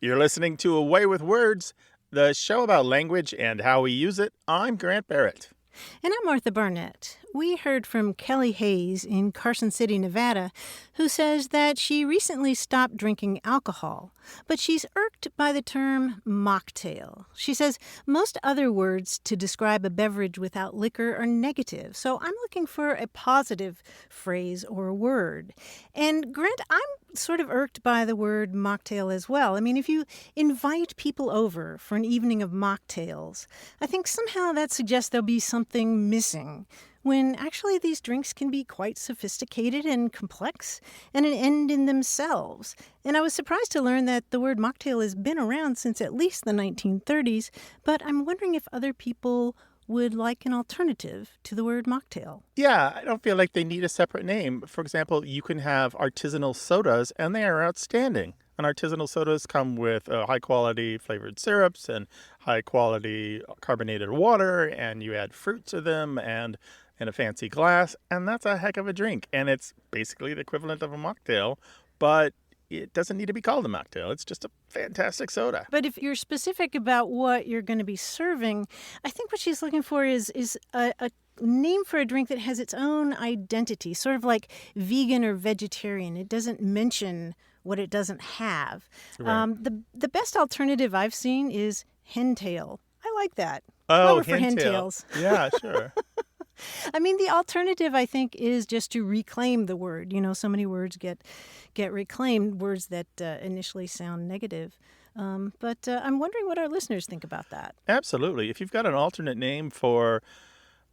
You're listening to Away with Words, the show about language and how we use it. I'm Grant Barrett. And I'm Martha Barnett. We heard from Kelly Hayes in Carson City, Nevada, who says that she recently stopped drinking alcohol, but she's irked by the term mocktail. She says most other words to describe a beverage without liquor are negative, so I'm looking for a positive phrase or word. And Grant, I'm sort of irked by the word mocktail as well. I mean, if you invite people over for an evening of mocktails, I think somehow that suggests there'll be something missing, when actually these drinks can be quite sophisticated and complex and an end in themselves. And I was surprised to learn that the word mocktail has been around since at least the 1930s, but I'm wondering if other people would like an alternative to the word mocktail. Yeah, I don't feel like they need a separate name. For example, you can have artisanal sodas, and they are outstanding. And artisanal sodas come with high-quality flavored syrups and high-quality carbonated water, and you add fruit to them and in a fancy glass, and that's a heck of a drink. And it's basically the equivalent of a mocktail, but it doesn't need to be called a mocktail. It's just a fantastic soda. But if you're specific about what you're going to be serving, I think what she's looking for is a name for a drink that has its own identity, sort of like vegan or vegetarian. It doesn't mention what it doesn't have. Right. The best alternative I've seen is hentail. I like that. Oh, Clever for hentail. hentails. Yeah, sure. I mean, the alternative, I think, is just to reclaim the word. You know, so many words get reclaimed, words that initially sound negative. But I'm wondering what our listeners think about that. Absolutely. If you've got an alternate name for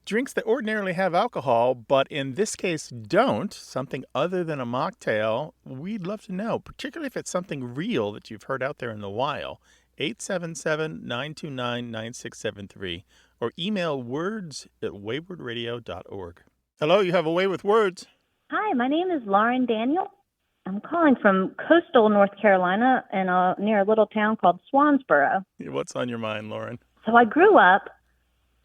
drinks that ordinarily have alcohol, but in this case don't, something other than a mocktail, we'd love to know, particularly if it's something real that you've heard out there in the wild. 877-929-9673 or email words@waywardradio.org. Hello, you have a Way with Words. Hi, my name is Lauren Daniel. I'm calling from coastal North Carolina and near a little town called Swansboro. What's on your mind, Lauren? So I grew up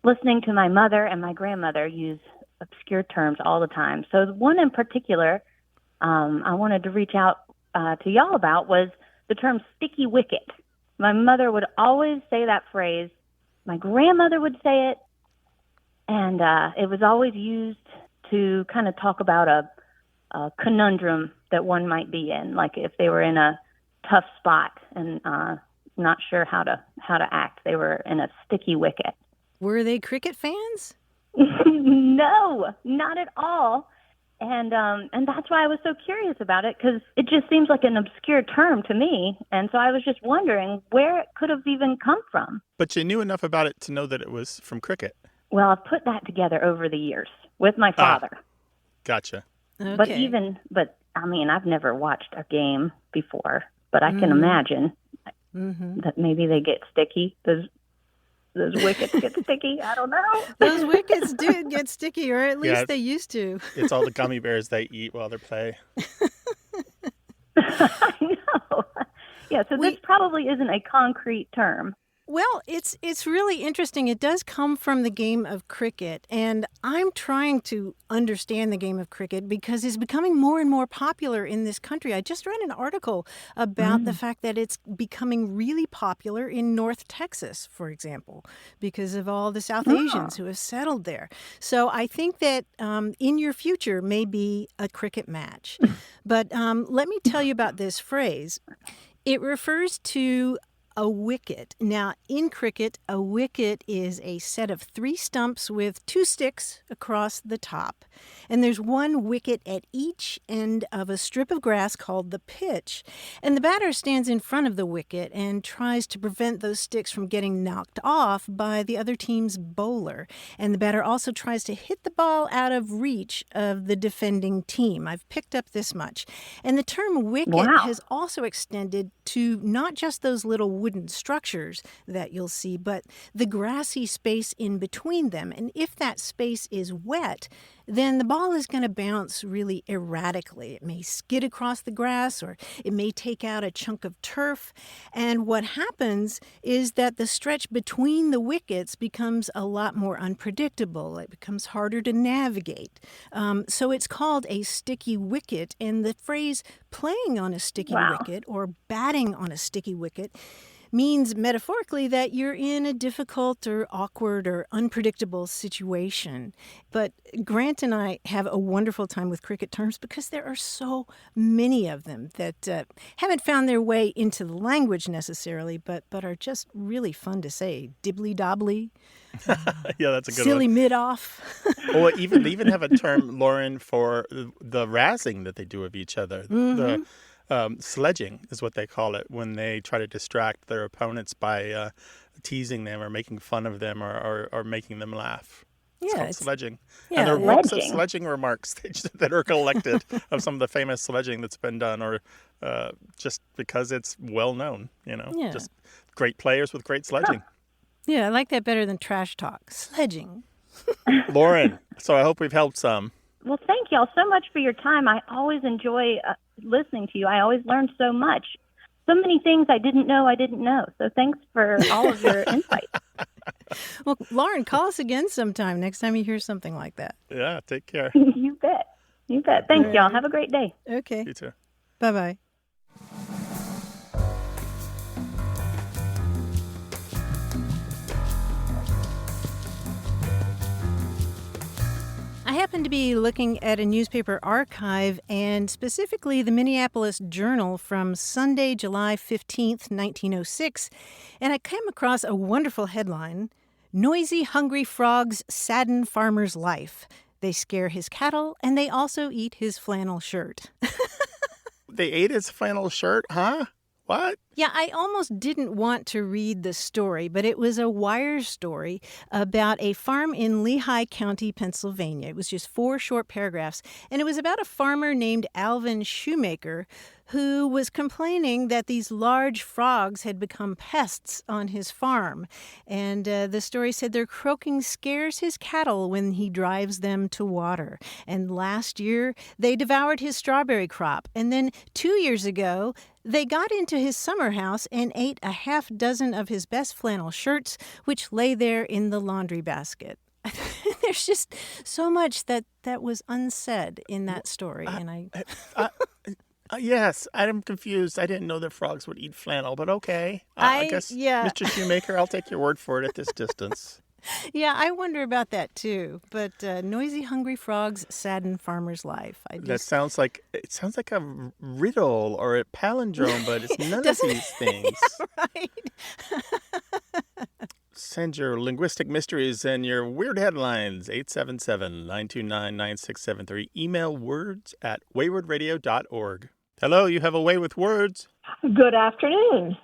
listening to my mother and my grandmother use obscure terms all the time. So the one in particular I wanted to reach out to y'all about was the term sticky wicket. My mother would always say that phrase. My grandmother would say it, and it was always used to kind of talk about a conundrum that one might be in, like if they were in a tough spot and not sure how to act. They were in a sticky wicket. Were they cricket fans? No, not at all. And that's why I was so curious about it, because it just seems like an obscure term to me. And so I was just wondering where it could have even come from. But you knew enough about it to know that it was from cricket. Well, I've put that together over the years with my father. Gotcha. Okay. But I mean, I've never watched a game before, but I can imagine that maybe they get sticky. Those wickets get sticky. I don't know. Those wickets do get sticky, or at least they used to. It's all the gummy bears they eat while they play. I know. Yeah, so this probably isn't a concrete term. Well, it's really interesting. It does come from the game of cricket, and I'm trying to understand the game of cricket because it's becoming more and more popular in this country. I just read an article about the fact that it's becoming really popular in North Texas, for example, because of all the South Asians who have settled there. So I think that in your future may be a cricket match. But let me tell you about this phrase. It refers to a wicket. Now, in cricket, a wicket is a set of 3 stumps with 2 sticks across the top. And there's 1 wicket at each end of a strip of grass called the pitch. And the batter stands in front of the wicket and tries to prevent those sticks from getting knocked off by the other team's bowler. And the batter also tries to hit the ball out of reach of the defending team. I've picked up this much. And the term wicket has also extended to not just those little wooden structures that you'll see, but the grassy space in between them. And if that space is wet, then the ball is going to bounce really erratically. It may skid across the grass, or it may take out a chunk of turf. And what happens is that the stretch between the wickets becomes a lot more unpredictable. It becomes harder to navigate. So it's called a sticky wicket, and the phrase playing on a sticky Wow. wicket or batting on a sticky wicket means metaphorically that you're in a difficult or awkward or unpredictable situation. But Grant and I have a wonderful time with cricket terms because there are so many of them that haven't found their way into the language necessarily, but are just really fun to say. Dibbly-dobbly, Yeah, that's a good silly one. mid-off. Or even they even have a term, Lauren, for the razzing that they do of each other. The sledging is what they call it when they try to distract their opponents by teasing them or making fun of them or making them laugh. It's called sledging. And there are books of sledging remarks that are collected of some of the famous sledging that's been done, or just because it's well known, just great players with great sledging. Yeah, I like that better than trash talk. Sledging. Lauren, so I hope we've helped some. Well, thank y'all so much for your time. I always enjoy listening to you. I always learn so much. So many things I didn't know. So thanks for all of your insights. Well, Lauren, call us again sometime next time you hear something like that. Yeah, take care. You bet. Thanks, y'all. Have a great day. Okay. You too. Bye-bye. I happen to be looking at a newspaper archive, and specifically the Minneapolis Journal from Sunday, July 15th, 1906, and I came across a wonderful headline, "Noisy, hungry frogs sadden farmer's life. They scare his cattle, and they also eat his flannel shirt." They ate his flannel shirt, huh? What? Yeah, I almost didn't want to read the story, but it was a wire story about a farm in Lehigh County, Pennsylvania. It was just 4 short paragraphs, and it was about a farmer named Alvin Shoemaker who was complaining that these large frogs had become pests on his farm. And the story said their croaking scares his cattle when he drives them to water. And last year, they devoured his strawberry crop. And then 2 years ago, they got into his summer house and ate a half dozen of his best flannel shirts, which lay there in the laundry basket. There's just so much that was unsaid in that story. Yes, I'm confused. I didn't know that frogs would eat flannel, but okay. I guess, Mr. Shoemaker, I'll take your word for it at this distance. Yeah, I wonder about that too. But noisy, hungry frogs sadden farmer's life. That sounds like a riddle or a palindrome, but it's none of these things. Right. Send your linguistic mysteries and your weird headlines, 877-929-9673. Email words@waywardradio.org. Hello, you have a way with words. Good afternoon.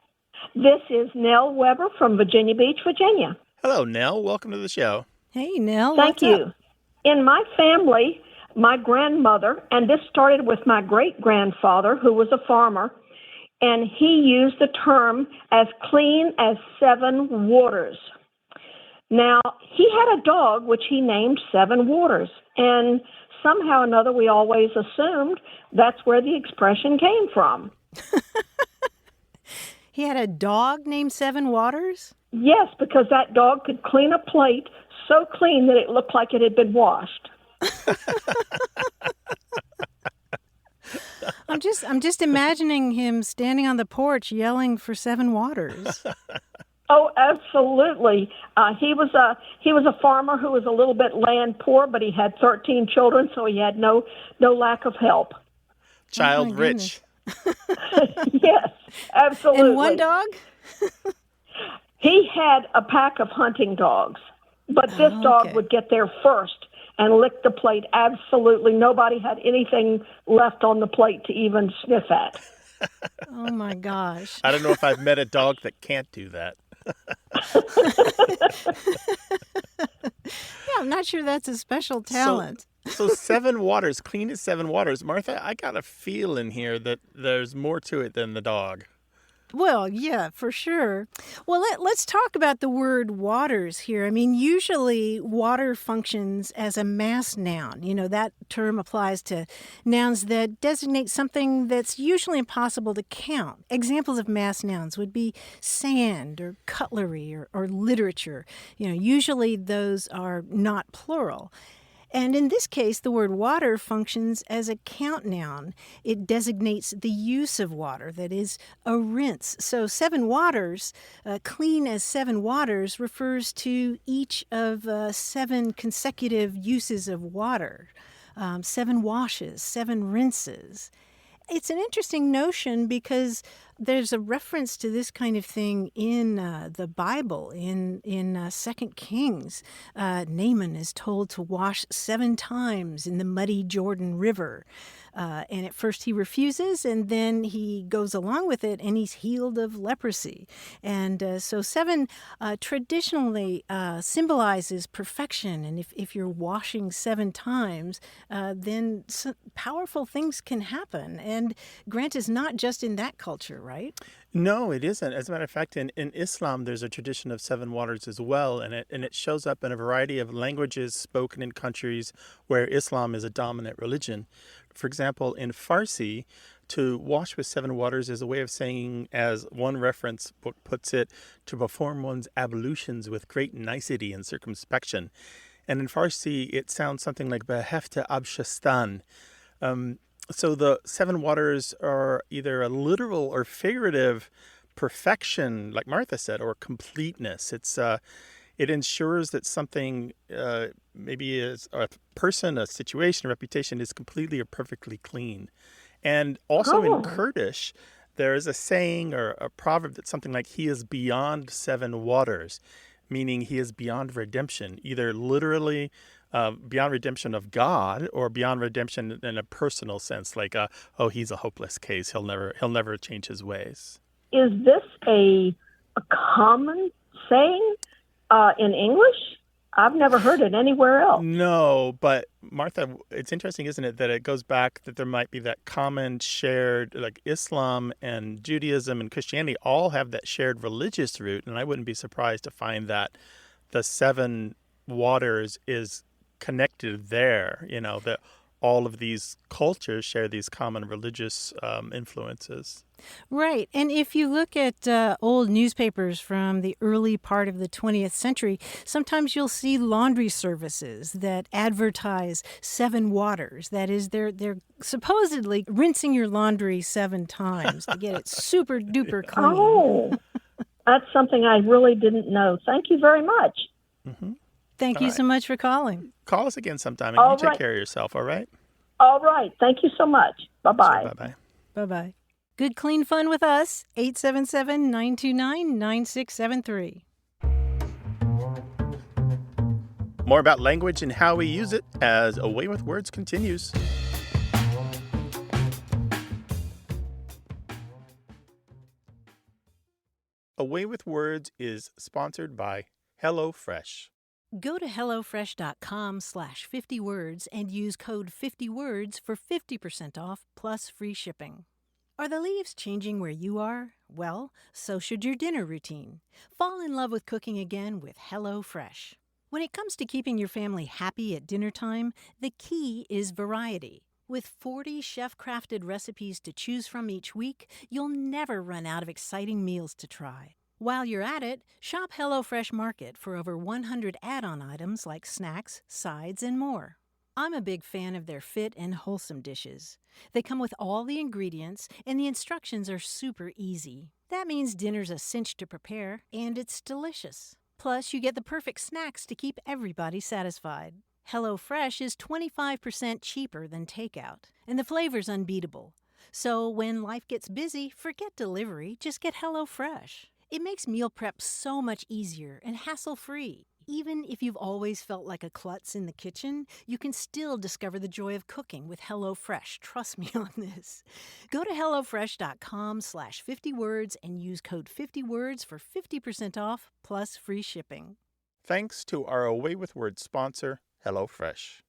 This is Nell Weber from Virginia Beach, Virginia. Hello, Nell. Welcome to the show. Hey, Nell. Thank you. Up? In my family, my grandmother, and this started with my great-grandfather, who was a farmer, and he used the term as clean as 7 waters. Now, he had a dog which he named 7 Waters, and somehow or another we always assumed that's where the expression came from. He had a dog named 7 Waters? Yes, because that dog could clean a plate so clean that it looked like it had been washed. I'm just imagining him standing on the porch yelling for 7 Waters. Oh, absolutely. He was a farmer who was a little bit land poor, but he had 13 children, so he had no lack of help. Child rich. Yes, absolutely. And one dog? He had a pack of hunting dogs, but this dog would get there first and lick the plate. Absolutely. Nobody had anything left on the plate to even sniff at. Oh, my gosh. I don't know if I've met a dog that can't do that. Yeah, I'm not sure that's a special talent. So 7 Waters, clean as 7 Waters. Martha, I got a feel in here that there's more to it than the dog. Well, yeah, for sure. Well, let's talk about the word waters here. I mean, usually water functions as a mass noun. You know, that term applies to nouns that designate something that's usually impossible to count. Examples of mass nouns would be sand or cutlery or literature. You know, usually those are not plural. And in this case, the word water functions as a count noun. It designates the use of water, that is, a rinse. So 7 waters, clean as 7 waters, refers to each of 7 consecutive uses of water. 7 washes, 7 rinses. It's an interesting notion because there's a reference to this kind of thing in the Bible, in 2 Kings. Naaman is told to wash 7 times in the muddy Jordan River. And at first he refuses, and then he goes along with it, and he's healed of leprosy. And so 7 traditionally symbolizes perfection. And if you're washing 7 times, then powerful things can happen. And Grant is not just in that culture, right? No, it isn't. As a matter of fact, in Islam, there's a tradition of 7 waters as well, and it shows up in a variety of languages spoken in countries where Islam is a dominant religion. For example, in Farsi, to wash with 7 waters is a way of saying, as one reference book puts it, to perform one's ablutions with great nicety and circumspection. And in Farsi, it sounds something like behefte abshastan. So the 7 waters are either a literal or figurative perfection, like Martha said, or completeness. It ensures that something, maybe is a person, a situation, a reputation, is completely or perfectly clean. And also in Kurdish, there is a saying or a proverb that's something like, he is beyond 7 waters, meaning he is beyond redemption, either literally beyond redemption of God or beyond redemption in a personal sense, like, he's a hopeless case. He'll never change his ways. Is this a common saying in English? I've never heard it anywhere else. No, but Martha, it's interesting, isn't it, that it goes back that there might be that common shared, like Islam and Judaism and Christianity all have that shared religious root. And I wouldn't be surprised to find that the 7 waters is connected there, that all of these cultures share these common religious influences. Right. And if you look at old newspapers from the early part of the 20th century, sometimes you'll see laundry services that advertise 7 waters. That is, they're supposedly rinsing your laundry 7 times to get it super duper clean. Oh, that's something I really didn't know. Thank you very much. Mm-hmm. Thank you so much for calling. Call us again sometime, and you take care of yourself, all right? All right. Thank you so much. Bye-bye. Sure, bye-bye. Bye-bye. Good clean fun with us, 877-929-9673. More about language and how we use it as A Way with Words continues. A Way with Words is sponsored by HelloFresh. Go to HelloFresh.com/50words and use code 50words for 50% off plus free shipping. Are the leaves changing where you are? Well, so should your dinner routine. Fall in love with cooking again with HelloFresh. When it comes to keeping your family happy at dinner time, the key is variety. With 40 chef-crafted recipes to choose from each week, you'll never run out of exciting meals to try. While you're at it, shop HelloFresh Market for over 100 add-on items like snacks, sides, and more. I'm a big fan of their fit and wholesome dishes. They come with all the ingredients, and the instructions are super easy. That means dinner's a cinch to prepare, and it's delicious. Plus, you get the perfect snacks to keep everybody satisfied. HelloFresh is 25% cheaper than takeout, and the flavor's unbeatable. So when life gets busy, forget delivery, just get HelloFresh. It makes meal prep so much easier and hassle-free. Even if you've always felt like a klutz in the kitchen, you can still discover the joy of cooking with HelloFresh. Trust me on this. Go to HelloFresh.com/50words and use code 50words for 50% off plus free shipping. Thanks to our A Way with Words sponsor, HelloFresh.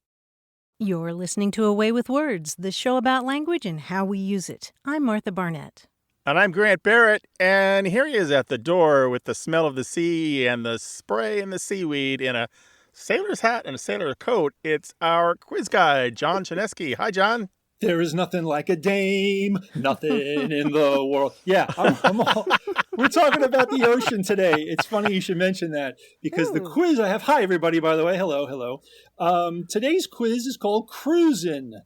You're listening to A Way with Words, the show about language and how we use it. I'm Martha Barnett. And I'm Grant Barrett, and here he is at the door with the smell of the sea and the spray and the seaweed in a sailor's hat and a sailor coat. It's our quiz guy, John Chinesky. Hi, John. There is nothing like a dame, nothing in the world. Yeah, we're talking about the ocean today. It's funny you should mention that because the quiz I have, hi everybody, by the way, hello. Today's quiz is called Cruisin'.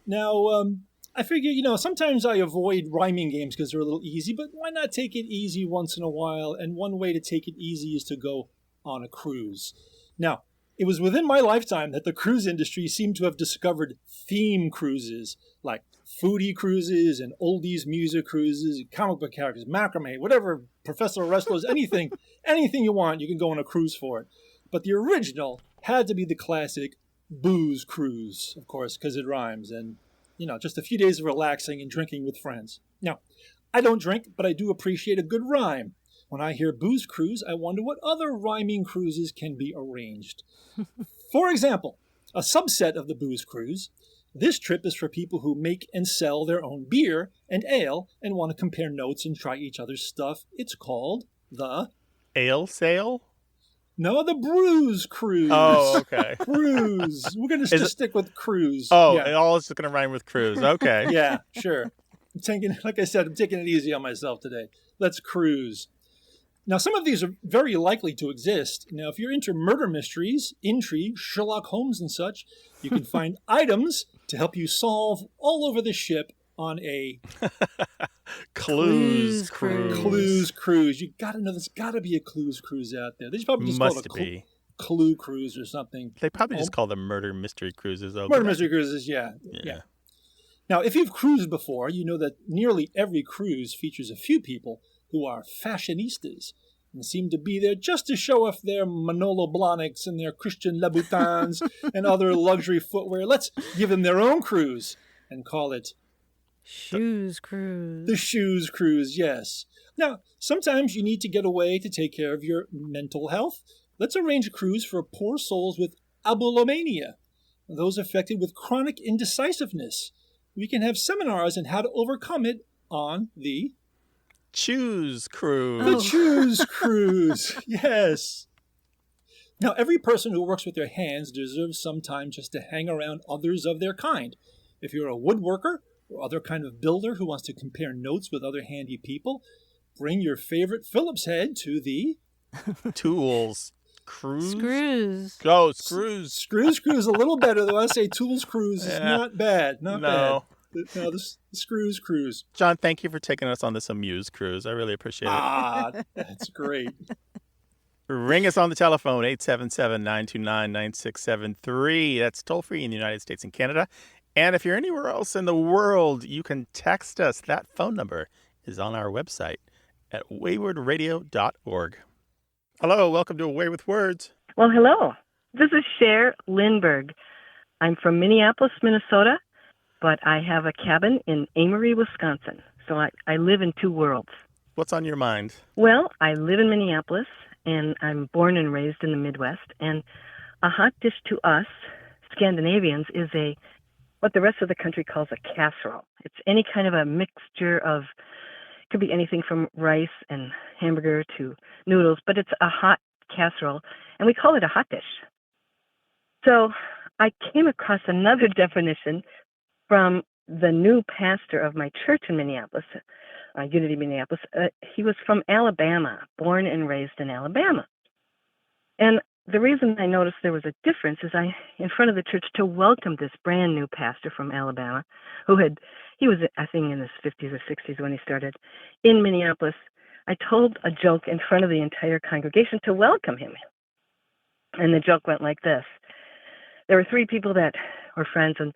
Now, I figure, sometimes I avoid rhyming games because they're a little easy, but why not take it easy once in a while? And one way to take it easy is to go on a cruise. Now, it was within my lifetime that the cruise industry seemed to have discovered theme cruises, like foodie cruises and oldies music cruises, comic book characters, macrame, whatever, Professor Wrestlers, anything you want, you can go on a cruise for it. But the original had to be the classic booze cruise, of course, because it rhymes, and, just a few days of relaxing and drinking with friends. Now, I don't drink, but I do appreciate a good rhyme. When I hear booze cruise, I wonder what other rhyming cruises can be arranged. For example, a subset of the booze cruise, this trip is for people who make and sell their own beer and ale and want to compare notes and try each other's stuff. It's called the... Ale sale? No, the Brews Cruise. Oh, okay. Cruise. We're going to just stick with cruise. Oh, yeah. all is going to rhyme with cruise. Okay. Yeah, sure. Like I said, I'm taking it easy on myself today. Let's cruise. Now, some of these are very likely to exist. Now, if you're into murder mysteries, intrigue, Sherlock Holmes and such, you can find items to help you solve all over the ship on a Clues cruise. Clues cruise. You got to know there's got to be a clues cruise out there. They should probably just call it a clue cruise or something. They probably just call them murder mystery cruises. Murder mystery cruises, yeah. Now, if you've cruised before, you know that nearly every cruise features a few people who are fashionistas and seem to be there just to show off their Manolo Blahniks and their Christian Louboutins and other luxury footwear. Let's give them their own cruise and call it Shoes cruise. The shoes cruise, yes. Now, sometimes you need to get away to take care of your mental health. Let's arrange a cruise for poor souls with abulomania, those affected with chronic indecisiveness. We can have seminars on how to overcome it on the Choose cruise. The Choose cruise, yes. Now, every person who works with their hands deserves some time just to hang around others of their kind. If you're a woodworker or other kind of builder who wants to compare notes with other handy people, bring your favorite Phillips head to the Tools cruise. Screws. Oh, screws. Screws cruise a little better, though. I say Tools cruise is not bad. Not bad. No, the Screws cruise. John, thank you for taking us on this Amuse cruise. I really appreciate it. That's great. Ring us on the telephone, 877-929-9673. That's toll-free in the United States and Canada. And if you're anywhere else in the world, you can text us. That phone number is on our website at waywardradio.org. Hello, welcome to Away with Words. Well, hello. This is Cher Lindberg. I'm from Minneapolis, Minnesota, but I have a cabin in Amory, Wisconsin. So I live in two worlds. What's on your mind? Well, I live in Minneapolis, and I'm born and raised in the Midwest. And a hot dish to us, Scandinavians, is what the rest of the country calls a casserole. It's any kind of a mixture of, could be anything from rice and hamburger to noodles, but it's a hot casserole, and we call it a hot dish. So I came across another definition from the new pastor of my church in Minneapolis, Unity Minneapolis. He was from Alabama, born and raised in Alabama. And the reason I noticed there was a difference is in front of the church to welcome this brand new pastor from Alabama, he was, I think, in his 50s or 60s when he started in Minneapolis. I told a joke in front of the entire congregation to welcome him. And the joke went like this. There were three people that were friends, and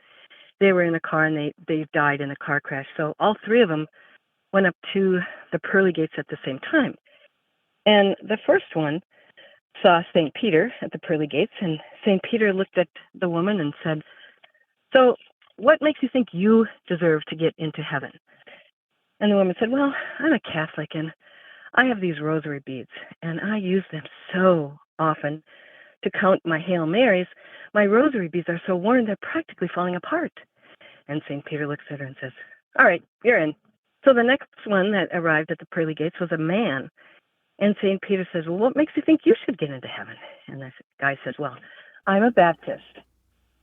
they were in a car, and they died in a car crash. So all three of them went up to the pearly gates at the same time. And the first one saw St. Peter at the pearly gates, and St. Peter looked at the woman and said, "So what makes you think you deserve to get into heaven?" And the woman said, "Well, I'm a Catholic, and I have these rosary beads, and I use them so often to count my Hail Marys. My rosary beads are so worn, they're practically falling apart." And St. Peter looks at her and says, "All right, you're in." So the next one that arrived at the pearly gates was a man. And St. Peter says, "Well, what makes you think you should get into heaven?" And the guy says, "Well, I'm a Baptist,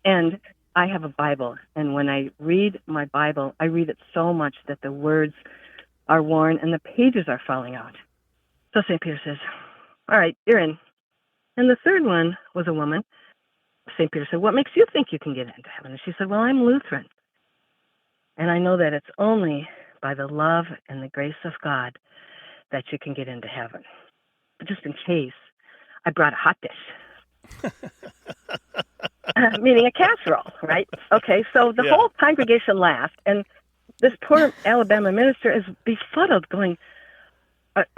and I have a Bible, and when I read my Bible, I read it so much that the words are worn and the pages are falling out. So St. Peter says, all right, you're in. And the third one was a woman. St. Peter said, what makes you think you can get into heaven? And she said, well, I'm Lutheran. And I know that it's only by the love and the grace of God that you can get into heaven. But just in case, I brought a hot dish. Meaning a casserole, right? Okay, so the whole congregation laughed, and this poor Alabama minister is befuddled, going,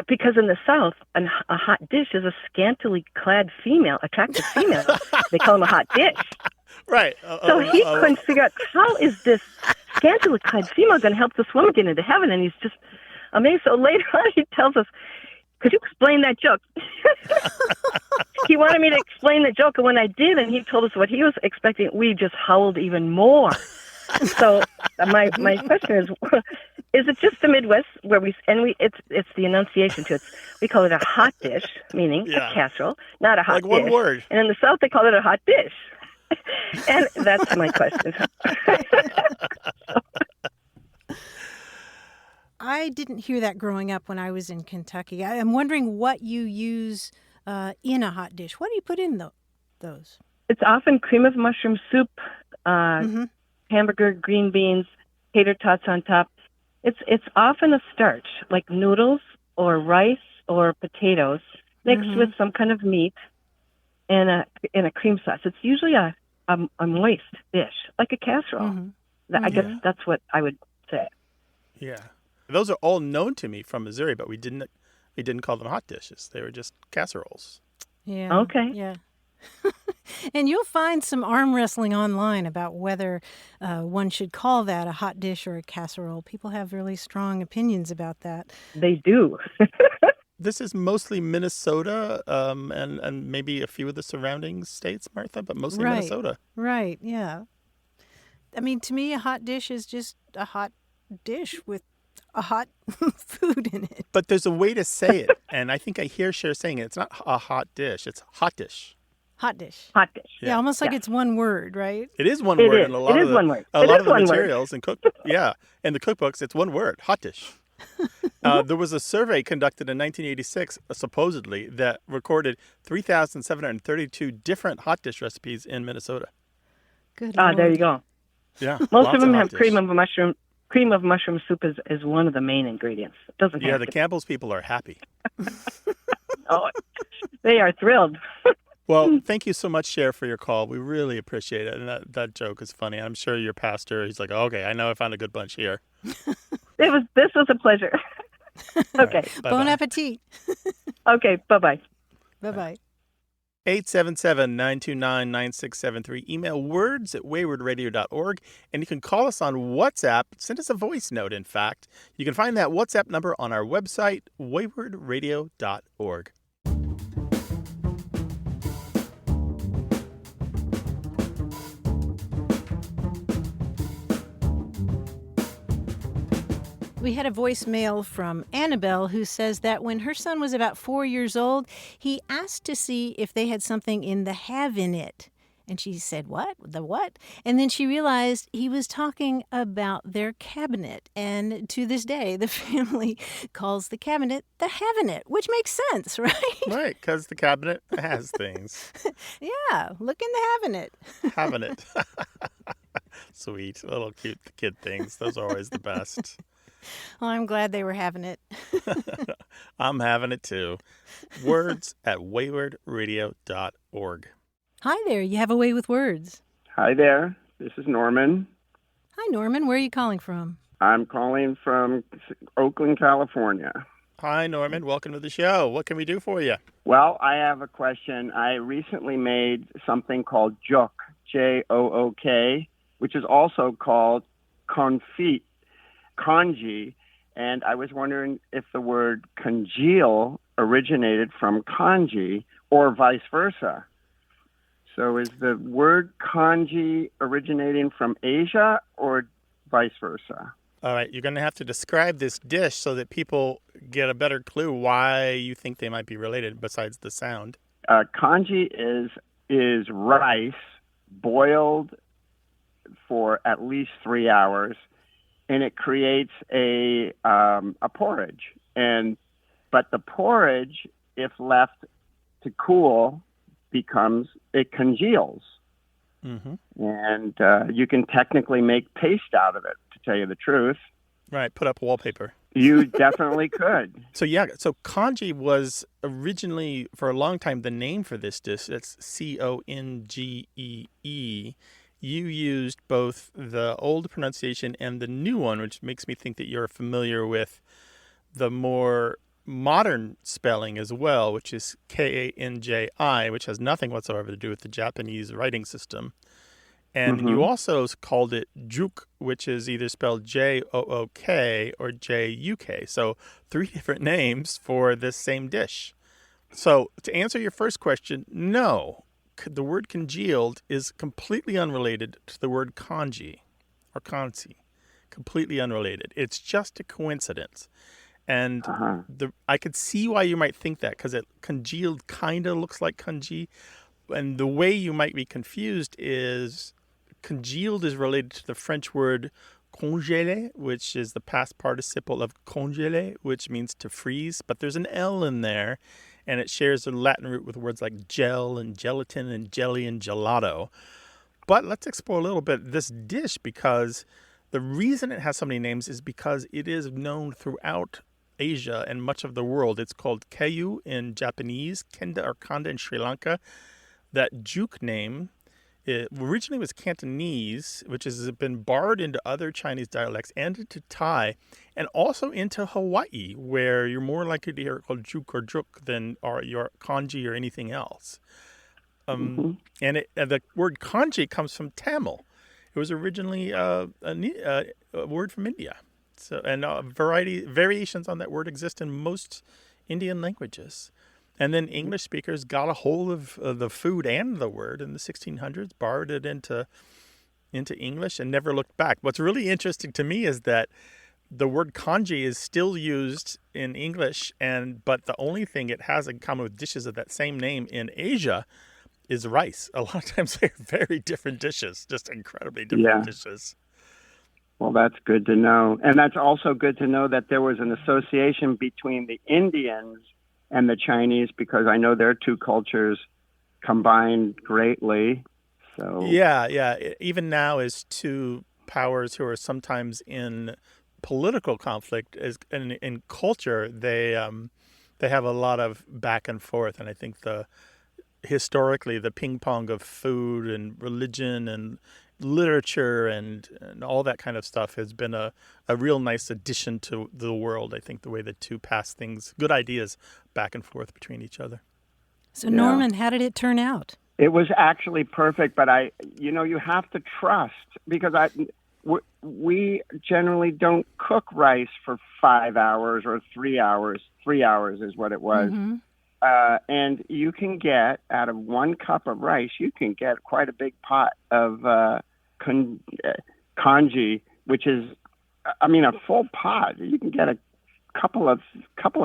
because in the South, a hot dish is a scantily clad female, attractive female. They call them a hot dish. Right. So he couldn't figure out, how is this scantily clad female going to help this woman get into heaven? And he's just amazed. So later on, he tells us, could you explain that joke? He wanted me to explain the joke, and when I did, and he told us what he was expecting, we just howled even more. So my question is it just the Midwest where it's the enunciation to it? We call it a hot dish, meaning a casserole, not a hot dish. Like one word. And in the South, they call it a hot dish. And that's my question. I didn't hear that growing up when I was in Kentucky. I'm wondering what you use in a hot dish. What do you put in those? It's often cream of mushroom soup, hamburger, green beans, tater tots on top. It's often a starch, like noodles or rice or potatoes, mixed with some kind of meat and a cream sauce. It's usually a moist dish, like a casserole. I guess that's what I would say. Yeah. Those are all known to me from Missouri, but we didn't call them hot dishes. They were just casseroles. Yeah. Okay. Yeah. And you'll find some arm wrestling online about whether one should call that a hot dish or a casserole. People have really strong opinions about that. They do. This is mostly Minnesota and maybe a few of the surrounding states, Martha, but mostly Minnesota. Right, yeah. I mean, to me, a hot dish is just a hot dish with a hot food in it. But there's a way to say it, and I think I hear Cher saying it. It's not a hot dish, it's hot dish. Hot dish. Hot dish. Yeah, almost like it's one word, right? It is one word in a lot of the materials and in the cookbooks, it's one word, hot dish. There was a survey conducted in 1986, supposedly, that recorded 3,732 different hot dish recipes in Minnesota. Good Lord. There you go. Yeah. Most of them have cream of mushroom. Cream of mushroom soup is one of the main ingredients. It doesn't have the to Campbell's people are happy. Oh, they are thrilled. Well, thank you so much, Cher, for your call. We really appreciate it. And that joke is funny. I'm sure your pastor, he's like, okay, I know I found a good bunch here. This was a pleasure. Okay. Right, bon appetit. Okay, bye-bye. Bye-bye. 877-929-9673. Email words@waywardradio.org. And you can call us on WhatsApp. Send us a voice note, in fact. You can find that WhatsApp number on our website, waywardradio.org. We had a voicemail from Annabelle who says that when her son was about 4 years old, he asked to see if they had something in the have in it. And she said, what? The what? And then she realized he was talking about their cabinet. And to this day, the family calls the cabinet the have-in-it, which makes sense, right? Right, because the cabinet has things. Yeah, look in the have-in-it. Having it. Sweet, little cute kid things. Those are always the best. Well, I'm glad they were having it. I'm having it too. Words@waywardradio.org. Hi there. You have a way with words. Hi there. This is Norman. Hi, Norman. Where are you calling from? I'm calling from Oakland, California. Hi, Norman. Welcome to the show. What can we do for you? Well, I have a question. I recently made something called jook, Jook, which is also called confit, congee, and I was wondering if the word congeal originated from congee or vice versa. So is the word congee originating from Asia or vice versa? All right, you're going to have to describe this dish so that people get a better clue why you think they might be related besides the sound. Congee is rice boiled for at least 3 hours, and it creates a porridge. But the porridge, if left to cool, it congeals. Mm-hmm. And you can technically make paste out of it, to tell you the truth. Right, put up wallpaper. You definitely could. So congee was originally, for a long time, the name for this dish. That's Congee. You used both the old pronunciation and the new one, which makes me think that you're familiar with the more modern spelling as well, which is Kanji, which has nothing whatsoever to do with the Japanese writing system. And you also called it juk, which is either spelled Jook or Juk. So 3 different names for this same dish. So to answer your first question, no. The word congealed is completely unrelated to the word congee or kanji. Completely unrelated. It's just a coincidence. And I could see why you might think that, because it congealed kind of looks like congee. And the way you might be confused is congealed is related to the French word congeler, which is the past participle of congeler, which means to freeze. But there's an L in there, and it shares a Latin root with words like gel and gelatin and jelly and gelato. But let's explore a little bit this dish, because the reason it has so many names is because it is known throughout Asia and much of the world. It's called kayu in Japanese, kenda or kanda in Sri Lanka. That juk name, it originally was Cantonese, which has been borrowed into other Chinese dialects and into Thai, and also into Hawaii, where you're more likely to hear it called juk or juk than your congee or anything else. And the word congee comes from Tamil. It was originally a word from India. So, and variations on that word exist in most Indian languages. And then English speakers got a hold of the food and the word in the 1600s, borrowed it into English, and never looked back. What's really interesting to me is that the word congee is still used in English, but the only thing it has in common with dishes of that same name in Asia is rice. A lot of times they're very different dishes, just incredibly different dishes. Well, that's good to know. And that's also good to know that there was an association between the Indians and the Chinese, because I know their two cultures combined greatly. So yeah. Even now, as two powers who are sometimes in political conflict, in culture, they have a lot of back and forth. And I think historically the ping pong of food and religion and literature and all that kind of stuff has been a real nice addition to the world. I think the way the two pass things, good ideas, back and forth between each other. So Norman, how did it turn out? It was actually perfect, but you have to trust, because we generally don't cook rice for 5 hours or 3 hours. 3 hours is what it was. And you can get, out of 1 cup of rice, you can get quite a big pot of congee, which is, a full pot. You can get a couple of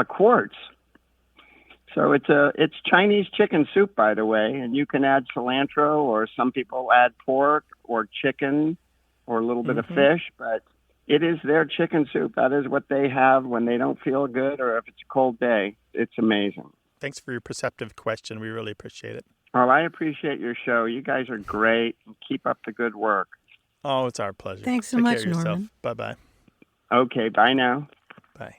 quarts. So it's Chinese chicken soup, by the way, and you can add cilantro, or some people add pork or chicken or a little bit of fish, but it is their chicken soup. That is what they have when they don't feel good, or if it's a cold day. It's amazing. Thanks for your perceptive question. We really appreciate it. Well, I appreciate your show. You guys are great. Keep up the good work. Oh, it's our pleasure. Thanks so Take much, care of yourself. Norman. Bye-bye. Okay, bye now. Bye.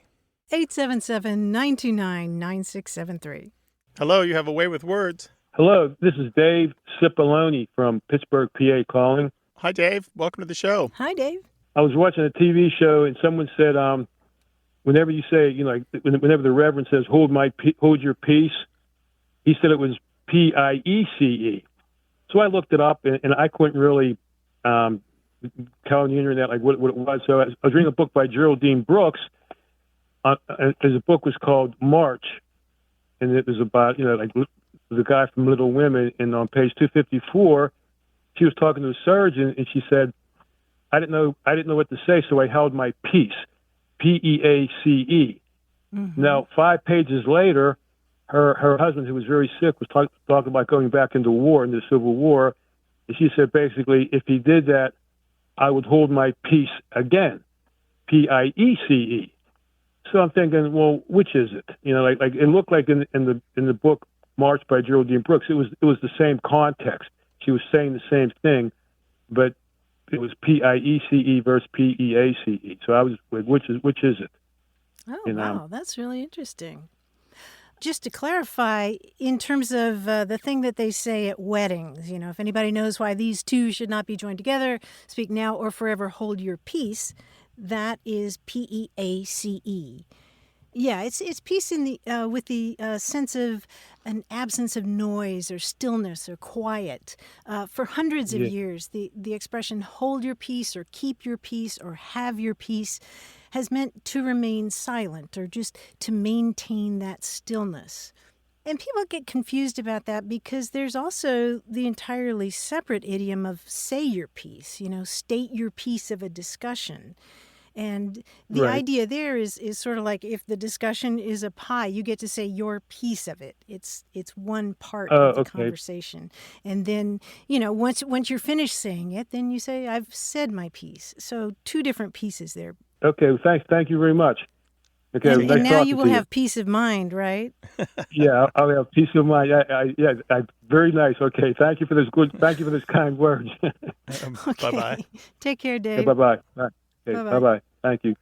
877-929-9673. Hello, you have a way with words. Hello, this is Dave Cipollone from Pittsburgh, PA calling. Hi, Dave. Welcome to the show. Hi, Dave. I was watching a TV show and someone said, whenever you say, whenever the Reverend says, hold your peace, he said it was Piece. So I looked it up and I couldn't really tell on the internet what it was. So I was reading a book by Geraldine Brooks. The book was called March, and it was about the guy from Little Women. And on page 254, she was talking to a surgeon, and she said, "I didn't know what to say, so I held my peace." Peace. Now, 5 pages later, her husband, who was very sick, was talking about going back into the Civil War, and she said basically, if he did that, I would hold my peace again, Piece. So I'm thinking, well, which is it? Like it looked like in the book March by Geraldine Brooks, it was the same context. She was saying the same thing, but it was Piece versus Peace. So I was like, which is it? Oh, wow, that's really interesting. Just to clarify, in terms of the thing that they say at weddings, if anybody knows why these two should not be joined together, speak now or forever hold your peace, that is Peace. Yeah, it's peace in the with the sense of an absence of noise or stillness or quiet. For hundreds of years, the expression hold your peace or keep your peace or have your peace has meant to remain silent or just to maintain that stillness. And people get confused about that because there's also the entirely separate idiom of say your piece, state your piece of a discussion. And the idea there is sort of like if the discussion is a pie, you get to say your piece of it. It's one part of the conversation. And then, once you're finished saying it, then you say, I've said my piece. So two different pieces there. Okay, thank you very much. Okay, and nice now you will to have peace of mind, right? Yeah, I'll have peace of mind. Very nice. Okay, thank you for this kind words. Okay. Bye-bye. Take care, Dave. Okay, bye-bye. Okay, Bye-bye. bye-bye. Thank you.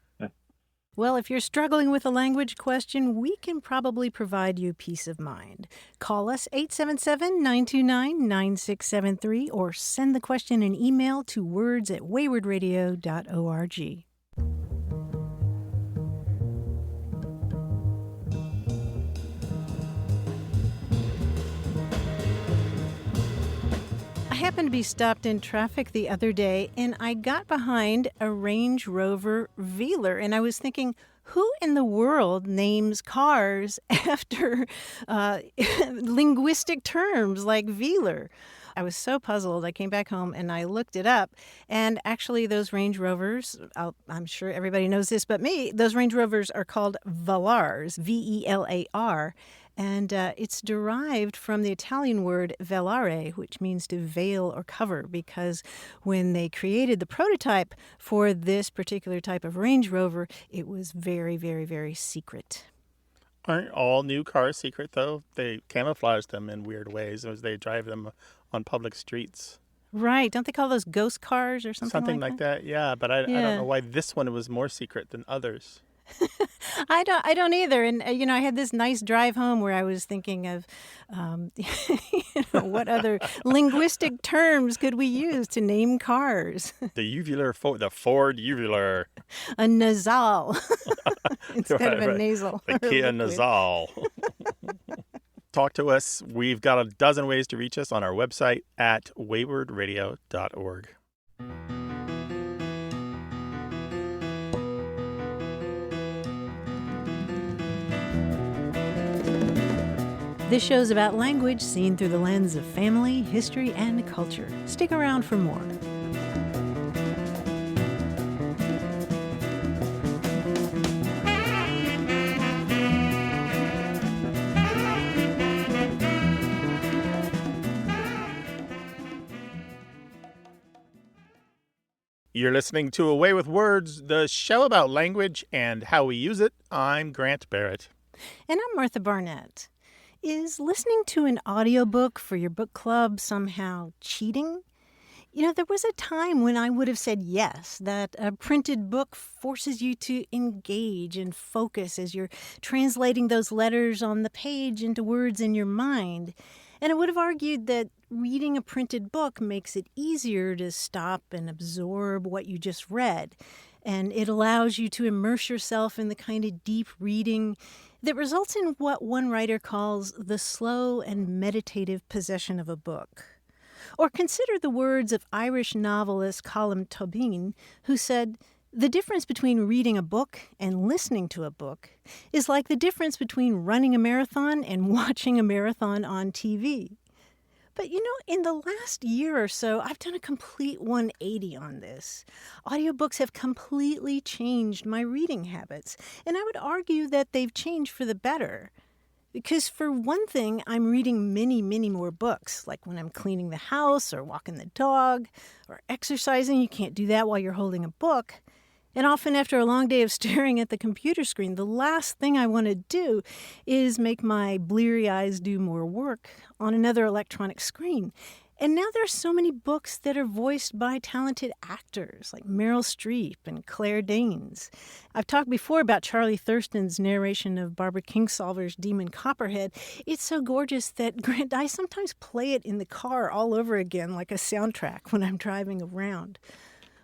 Well, if you're struggling with a language question, we can probably provide you peace of mind. Call us 877-929-9673 or send the question in email to words@waywardradio.org. I happened to be stopped in traffic the other day, and I got behind a Range Rover Velar, and I was thinking, who in the world names cars after linguistic terms like Velar? I was so puzzled. I came back home and I looked it up. And actually, those Range Rovers, I'm sure everybody knows this but me, those Range Rovers are called velars, Velar. And it's derived from the Italian word velare, which means to veil or cover, because when they created the prototype for this particular type of Range Rover, it was very, very, very secret. Aren't all new cars secret, though? They camouflage them in weird ways as they drive them on public streets. Right. Don't they call those ghost cars or something like that? Yeah, but I don't know why this one was more secret than others. I don't either. And, I had this nice drive home where I was thinking of, what other linguistic terms could we use to name cars? The Ford Uvular. A nasal instead of a nasal. The Kia Nasal. Talk to us. We've got a dozen ways to reach us on our website at waywardradio.org. This show's about language seen through the lens of family, history, and culture. Stick around for more. You're listening to Away with Words, the show about language and how we use it. I'm Grant Barrett. And I'm Martha Barnett. Is listening to an audiobook for your book club somehow cheating? There was a time when I would have said yes, that a printed book forces you to engage and focus as you're translating those letters on the page into words in your mind. And I would have argued that reading a printed book makes it easier to stop and absorb what you just read. And it allows you to immerse yourself in the kind of deep reading that results in what one writer calls the slow and meditative possession of a book. Or consider the words of Irish novelist Colm Tóibín, who said, "The difference between reading a book and listening to a book is like the difference between running a marathon and watching a marathon on TV." But in the last year or so, I've done a complete 180 on this. Audiobooks have completely changed my reading habits, and I would argue that they've changed for the better. Because for one thing, I'm reading many, many more books, like when I'm cleaning the house or walking the dog or exercising. You can't do that while you're holding a book. And often after a long day of staring at the computer screen, the last thing I want to do is make my bleary eyes do more work on another electronic screen. And now there are so many books that are voiced by talented actors like Meryl Streep and Claire Danes. I've talked before about Charlie Thurston's narration of Barbara Kingsolver's Demon Copperhead. It's so gorgeous that, Grant, I sometimes play it in the car all over again like a soundtrack when I'm driving around.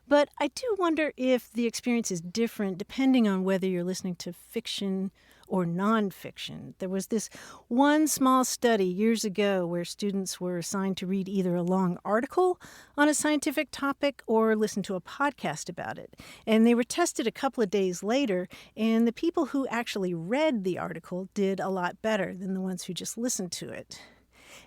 But I do wonder if the experience is different depending on whether you're listening to fiction or nonfiction. There was this one small study years ago where students were assigned to read either a long article on a scientific topic or listen to a podcast about it. And they were tested a couple of days later, and the people who actually read the article did a lot better than the ones who just listened to it.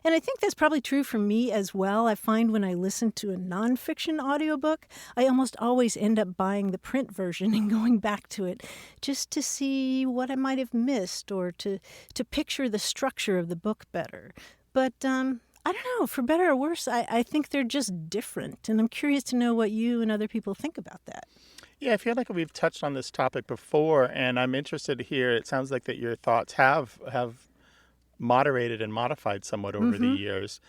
And I think that's probably true for me as well. I find when I listen to a nonfiction audiobook, I almost always end up buying the print version and going back to it just to see what I might have missed or to picture the structure of the book better. But I don't know, for better or worse, I think they're just different. And I'm curious to know what you and other people think about that. Yeah, I feel like we've touched on this topic before, and I'm interested to hear, it sounds like that your thoughts have moderated and modified somewhat over the years.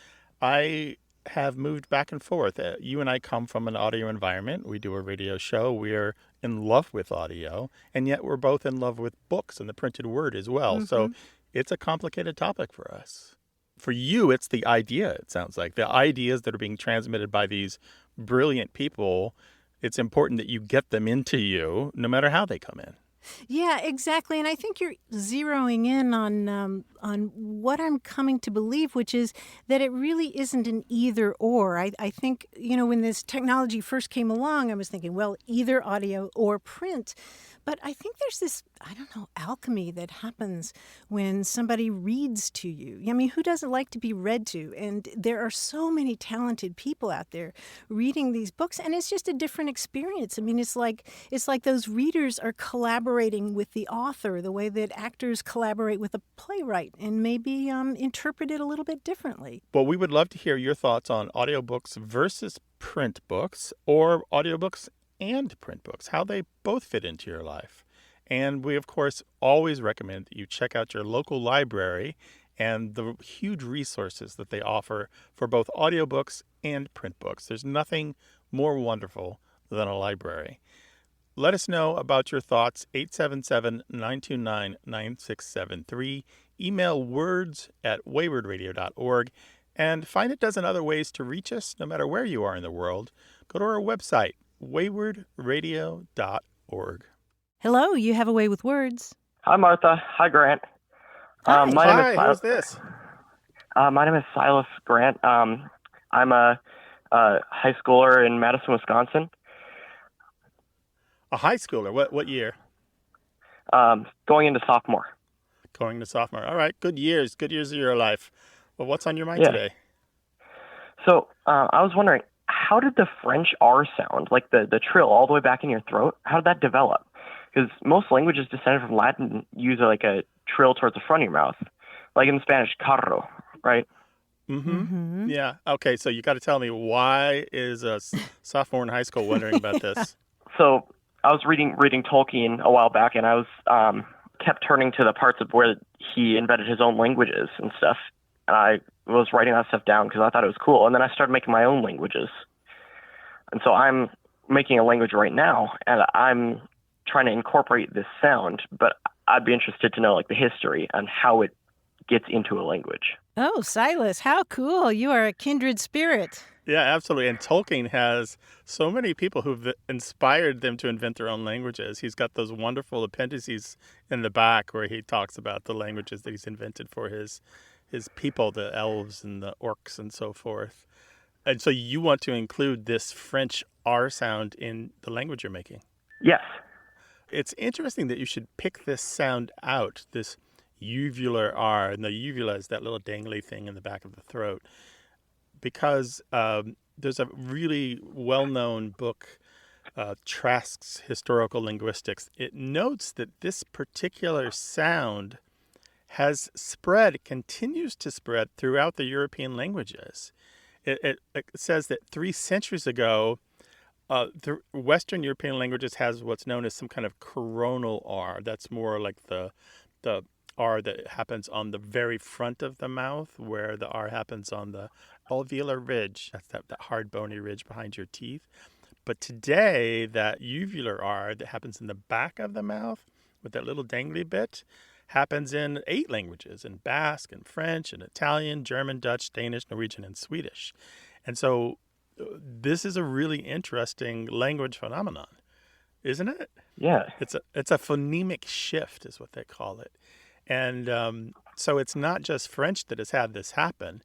I have moved back and forth. You and I come from an audio environment. We do a radio show. We're in love with audio, and yet we're both in love with books and the printed word as well. So it's a complicated topic for us. For you, it's the idea, it sounds like. The ideas that are being transmitted by these brilliant people, it's important that you get them into you no matter how they come in. Yeah, exactly. And I think you're zeroing in on what I'm coming to believe, which is that it really isn't an either or. I think, when this technology first came along, I was thinking, well, either audio or print. But I think there's this, alchemy that happens when somebody reads to you. I mean, who doesn't like to be read to? And there are so many talented people out there reading these books, and it's just a different experience. I mean, it's like those readers are collaborating with the author the way that actors collaborate with a playwright and maybe interpret it a little bit differently. Well, we would love to hear your thoughts on audiobooks versus print books, or audiobooks and print books, how they both fit into your life. And we, of course, always recommend that you check out your local library and the huge resources that they offer for both audiobooks and print books. There's nothing more wonderful than a library. Let us know about your thoughts, 877-929-9673. Email words@waywardradio.org. And find a dozen other ways to reach us, no matter where you are in the world. Go to our website, waywardradio.org. Hello, you have a way with words. Hi, Martha. Hi, Grant. Hi. My name is Who's this? My name is Silas Grant. I'm a high schooler in Madison, Wisconsin. A high schooler. What year? Going into sophomore. Going to sophomore. All right. Good years of your life. Well, what's on your mind today? So I was wondering, how did the French R sound, like the trill all the way back in your throat, how did that develop? Because most languages descended from Latin use like a trill towards the front of your mouth, like in Spanish, carro, right? Mm-hmm. Yeah. Okay, so you got to tell me, why is a sophomore in high school wondering about this? So I was reading Tolkien a while back, and I was kept turning to the parts of where he invented his own languages and stuff. And I was writing that stuff down because I thought it was cool. And then I started making my own languages. And so I'm making a language right now, and I'm trying to incorporate this sound. But I'd be interested to know like the history and how it gets into a language. Oh, Silas, how cool. You are a kindred spirit. Yeah, absolutely. And Tolkien has so many people who've inspired them to invent their own languages. He's got those wonderful appendices in the back where he talks about the languages that he's invented for his people, the elves and the orcs and so forth. And so you want to include this French R sound in the language you're making? Yes. It's interesting that you should pick this sound out, this uvular R. And the uvula is that little dangly thing in the back of the throat. Because there's a really well-known book, Trask's Historical Linguistics. It notes that this particular sound continues to spread throughout the European languages. It says that 3 centuries ago, the Western European languages has what's known as some kind of coronal R. That's more like the R that happens on the very front of the mouth, where the R happens on the alveolar ridge. That's that hard bony ridge behind your teeth. But today, that uvular R that happens in the back of the mouth with that little dangly bit happens in 8 languages, in Basque and French and Italian, German, Dutch, Danish, Norwegian, and Swedish. And so this is a really interesting language phenomenon, isn't it? Yeah. It's a phonemic shift is what they call it. And so it's not just French that has had this happen.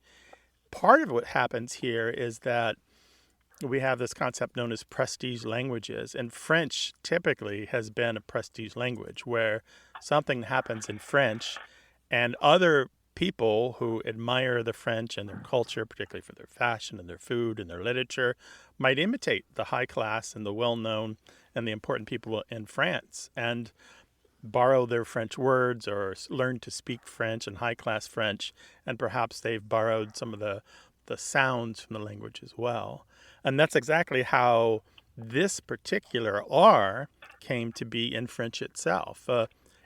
Part of what happens here is that we have this concept known as prestige languages, and French typically has been a prestige language where something happens in French and other people who admire the French and their culture, particularly for their fashion and their food and their literature, might imitate the high class and the well-known and the important people in France and borrow their French words or learn to speak French and high-class French, and perhaps they've borrowed some of the sounds from the language as well. And that's exactly how this particular R came to be in French itself.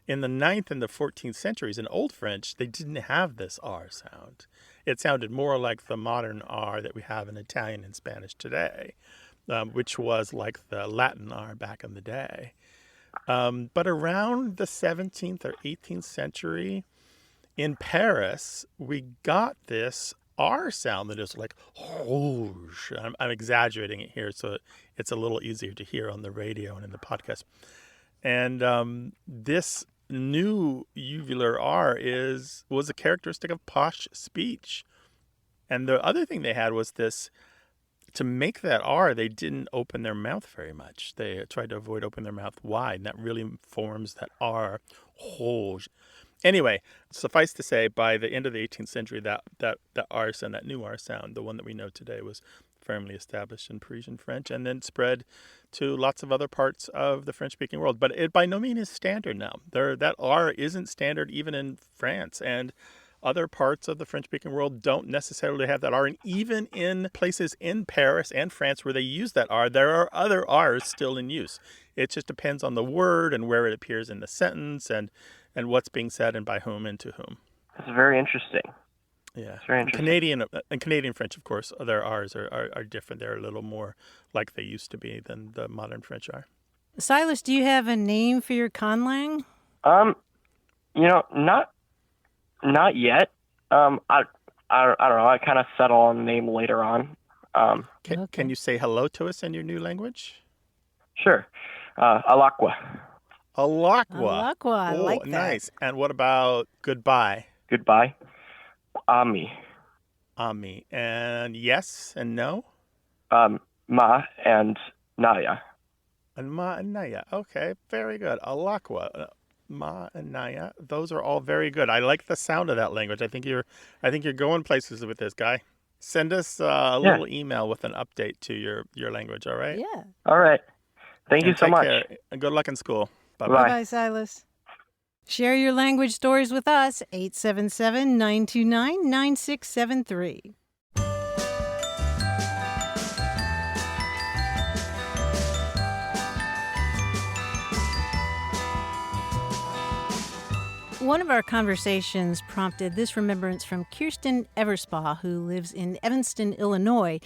In the 9th and the 14th centuries, in Old French, they didn't have this R sound. It sounded more like the modern R that we have in Italian and Spanish today, which was like the Latin R back in the day. But around the 17th or 18th century, in Paris, we got this R sound that is like rouge. I'm exaggerating it here so it's a little easier to hear on the radio and in the podcast. And this new uvular R was a characteristic of posh speech. And the other thing they had was this, to make that R, they didn't open their mouth very much. They tried to avoid opening their mouth wide, and that really forms that R. Rouge. Anyway, suffice to say, by the end of the 18th century, that R sound, that new R sound, the one that we know today, was firmly established in Parisian French and then spread to lots of other parts of the French-speaking world. But it by no means is standard now. That R isn't standard even in France, and other parts of the French-speaking world don't necessarily have that R. And even in places in Paris and France where they use that R, there are other R's still in use. It just depends on the word and where it appears in the sentence and what's being said and by whom and to whom. That's very interesting. Yeah. It's very interesting. Canadian French, of course, their R's are different. They're a little more like they used to be than the modern French are. Silas, do you have a name for your conlang? Not yet. I don't know. I kind of settle on the name later on. Can you say hello to us in your new language? Sure. Alakwa. Alakwa. Alakwa. I like that. Nice. And what about goodbye? Goodbye. Ami. Ami. And yes and no? Ma and Naya. And Ma and Naya. Okay, very good. Alakwa. Ma and Naya. Those are all very good. I like the sound of that language. I think you're going places with this guy. Send us a little email with an update to your language, all right? Yeah. All right. Thank you so much. Care. And good luck in school. Bye-bye. Bye-bye, Silas. Share your language stories with us, 877-929-9673. One of our conversations prompted this remembrance from Kirsten Everspaugh, who lives in Evanston, Illinois.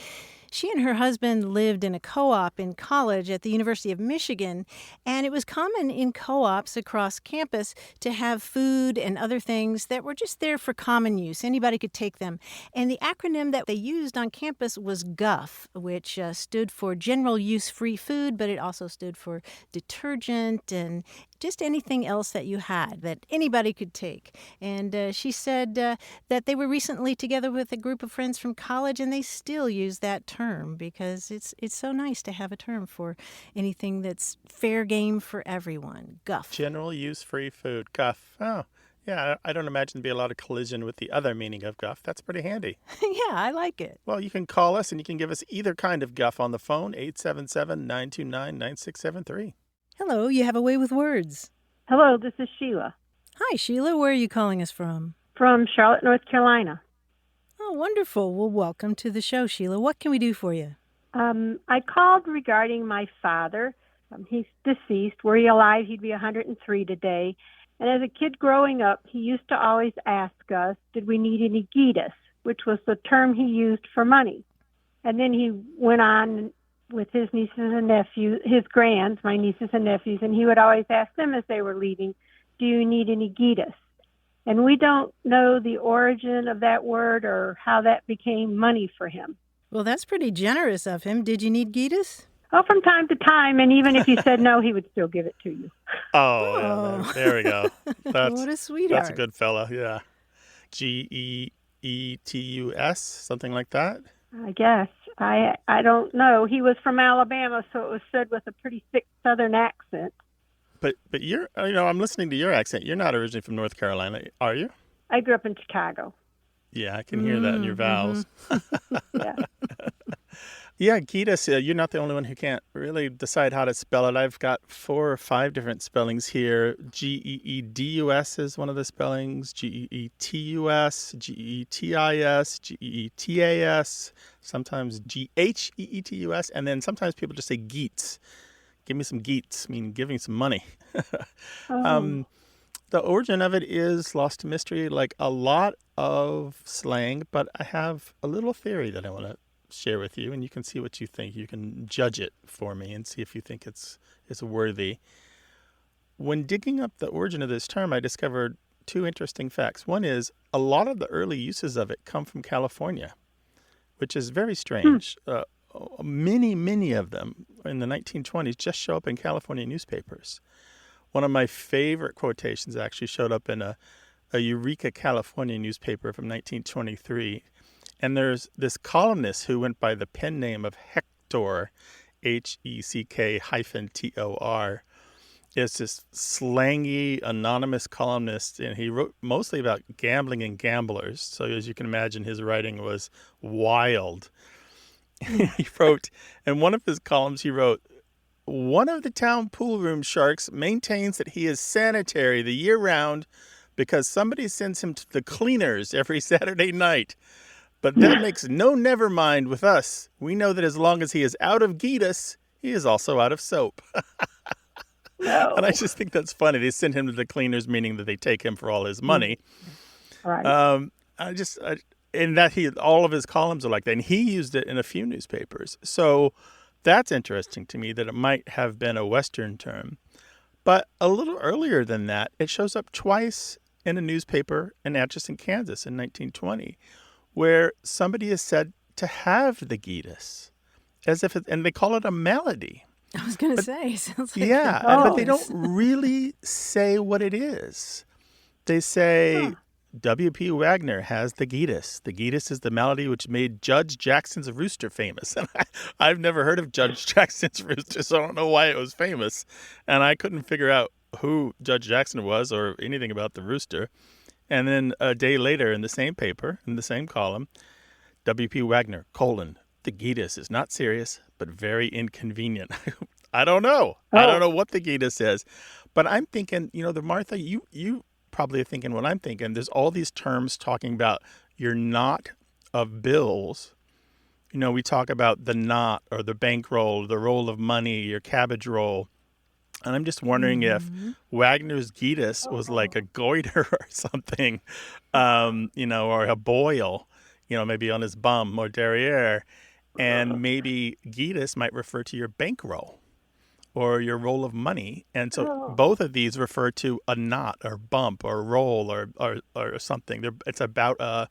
She and her husband lived in a co-op in college at the University of Michigan, and it was common in co-ops across campus to have food and other things that were just there for common use. Anybody could take them. And the acronym that they used on campus was GUF, which stood for General Use Free Food, but it also stood for detergent and just anything else that you had that anybody could take. And she said that they were recently together with a group of friends from college, and they still use that term because it's so nice to have a term for anything that's fair game for everyone. GUF. General use free food. GUF. Oh, yeah. I don't imagine there'd be a lot of collision with the other meaning of GUF. That's pretty handy. Yeah, I like it. Well, you can call us and you can give us either kind of GUF on the phone, 877-929-9673. Hello, you have a way with words. Hello, this is Sheila. Hi, Sheila. Where are you calling us from? From Charlotte, North Carolina. Oh, wonderful. Well, welcome to the show, Sheila. What can we do for you? I called regarding my father. He's deceased. Were he alive, he'd be 103 today. And as a kid growing up, he used to always ask us, did we need any gitas, which was the term he used for money. And then he went on with his nieces and nephews, his grands, my nieces and nephews, and he would always ask them as they were leaving, do you need any gitas? And we don't know the origin of that word or how that became money for him. Well, that's pretty generous of him. Did you need gitas? Oh, from time to time, and even if you said no, he would still give it to you. Oh, yeah, there we go. What a sweetheart. That's a good fella, yeah. Geetus, something like that? I guess. I don't know. He was from Alabama, so it was said with a pretty thick Southern accent. But you're, I'm listening to your accent. You're not originally from North Carolina, are you? I grew up in Chicago. Yeah, I can hear that in your vowels. Yeah. Yeah, Gitas, you're not the only one who can't really decide how to spell it. I've got 4 or 5 different spellings here. Geedus is one of the spellings, Geetus, Geetis, Geetas, sometimes Gheetus, and then sometimes people just say geets. Give me some geets, meaning giving some money. The origin of it is lost to mystery, like a lot of slang, but I have a little theory that I want to share with you, and you can see what you think. You can judge it for me and see if you think it's worthy. When digging up the origin of this term, I discovered 2 interesting facts. One is a lot of the early uses of it come from California, which is very strange. Many of them in the 1920s just show up in California newspapers. One of my favorite quotations actually showed up in a Eureka, California newspaper from 1923. And there's this columnist who went by the pen name of Hector, Heck-Tor. It's this slangy, anonymous columnist, and he wrote mostly about gambling and gamblers. So as you can imagine, his writing was wild. He wrote, in one of his columns, he wrote, one of the town pool room sharks maintains that he is sanitary the year round because somebody sends him to the cleaners every Saturday night. But that makes no never mind with us. We know that as long as he is out of Gitas, he is also out of soap. No. And I just think that's funny. They send him to the cleaners, meaning that they take him for all his money. Right. All of his columns are like that. And he used it in a few newspapers. So that's interesting to me that it might have been a Western term. But a little earlier than that, it shows up twice in a newspaper in Atchison, Kansas in 1920. Where somebody is said to have the Gitas, and they call it a melody. I was going to say, sounds like but they don't really say what it is. They say W.P. Wagner has the Gitas. The Gitas is the melody which made Judge Jackson's Rooster famous. And I've never heard of Judge Jackson's Rooster, so I don't know why it was famous. And I couldn't figure out who Judge Jackson was or anything about the rooster. And then a day later in the same paper, in the same column, W.P. Wagner, the Gitas is not serious, but very inconvenient. I don't know. I don't know what the Gitas is. But I'm thinking, Martha, you probably are thinking what I'm thinking. There's all these terms talking about your knot of bills. We talk about the knot or the bankroll, the roll of money, your cabbage roll. And I'm just wondering if Wagner's Gitas was like a goiter or something, or a boil, maybe on his bum or derriere. And maybe Gitas might refer to your bankroll or your roll of money. And so both of these refer to a knot or bump or roll or something. It's about a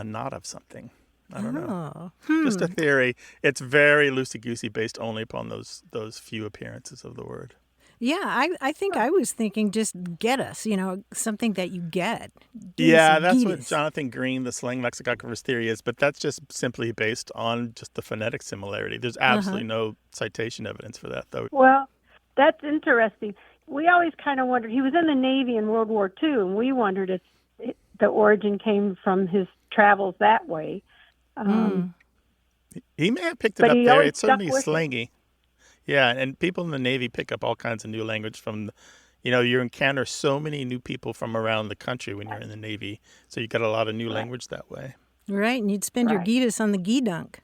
knot of something. I don't know. Just a theory. It's very loosey-goosey based only upon those few appearances of the word. Yeah, I think I was thinking just get us, something that you get. Yeah, that's what Jonathan Green, the slang lexicographers theory is, but that's just simply based on just the phonetic similarity. There's absolutely no citation evidence for that, though. Well, that's interesting. We always kind of wondered, he was in the Navy in World War II, and we wondered if the origin came from his travels that way. He may have picked it up there. It's certainly stuck with slangy. Yeah, and people in the Navy pick up all kinds of new language from, You encounter so many new people from around the country when you're in the Navy, so you get a lot of new language that way. Right, and you'd spend your Gitas on the Gee Dunk.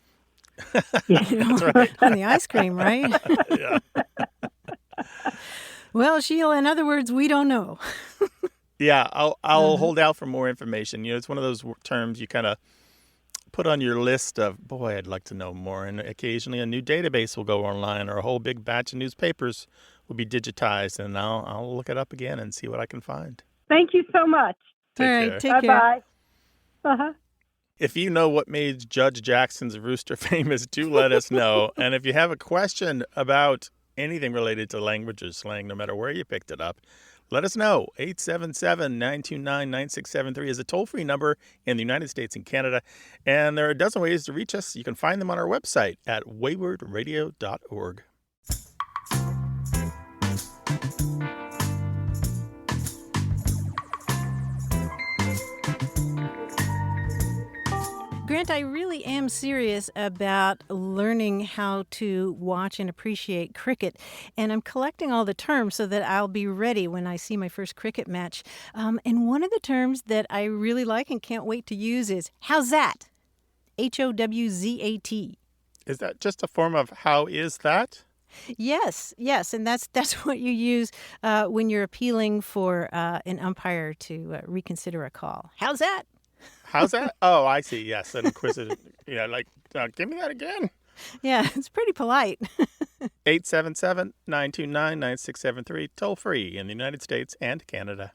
That's right. On the ice cream, right? Yeah. Well, Sheila, in other words, we don't know. Yeah, I'll hold out for more information. It's one of those terms you kind of put on your list of, boy, I'd like to know more. And occasionally a new database will go online, or a whole big batch of newspapers will be digitized, and I'll look it up again and see what I can find. Thank you so much. Take All right, care. take care. Bye-bye. If you know what made Judge Jackson's rooster famous, do let us know. And if you have a question about anything related to language or slang, no matter where you picked it up, let us know. 877-929-9673 is a toll-free number in the United States and Canada. And there are a dozen ways to reach us. You can find them on our website at waywardradio.org. Grant, I really am serious about learning how to watch and appreciate cricket, and I'm collecting all the terms so that I'll be ready when I see my first cricket match. And one of the terms that I really like and can't wait to use is Howzat, Howzat. Is that just a form of how is that? Yes, and that's what you use when you're appealing for an umpire to reconsider a call. How's that? How's that? Oh, I see. Yes, an inquisitive. Give me that again. Yeah, it's pretty polite. 877-929-9673, toll free in the United States and Canada.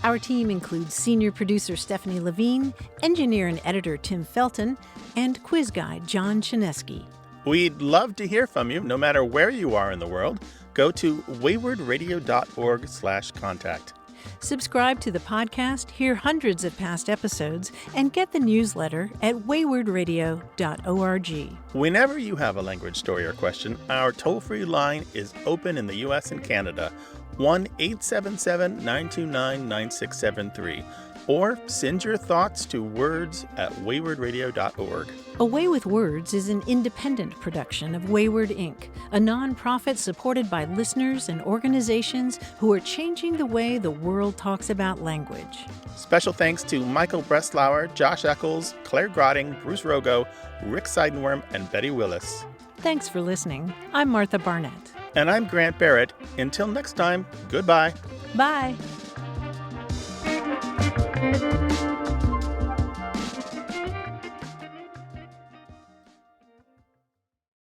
Our team includes senior producer Stephanie Levine, engineer and editor Tim Felton, and quiz guy John Chinesky. We'd love to hear from you, no matter where you are in the world. Go to waywardradio.org/contact. Subscribe to the podcast, hear hundreds of past episodes, and get the newsletter at waywardradio.org. Whenever you have a language story or question, our toll-free line is open in the U.S. and Canada, 1-877-929-9673. Or send your thoughts to words@waywardradio.org. A Way with Words is an independent production of Wayward Inc., a nonprofit supported by listeners and organizations who are changing the way the world talks about language. Special thanks to Michael Breslauer, Josh Eccles, Claire Grotting, Bruce Rogo, Rick Seidenworm, and Betty Willis. Thanks for listening. I'm Martha Barnett. And I'm Grant Barrett. Until next time, goodbye. Bye.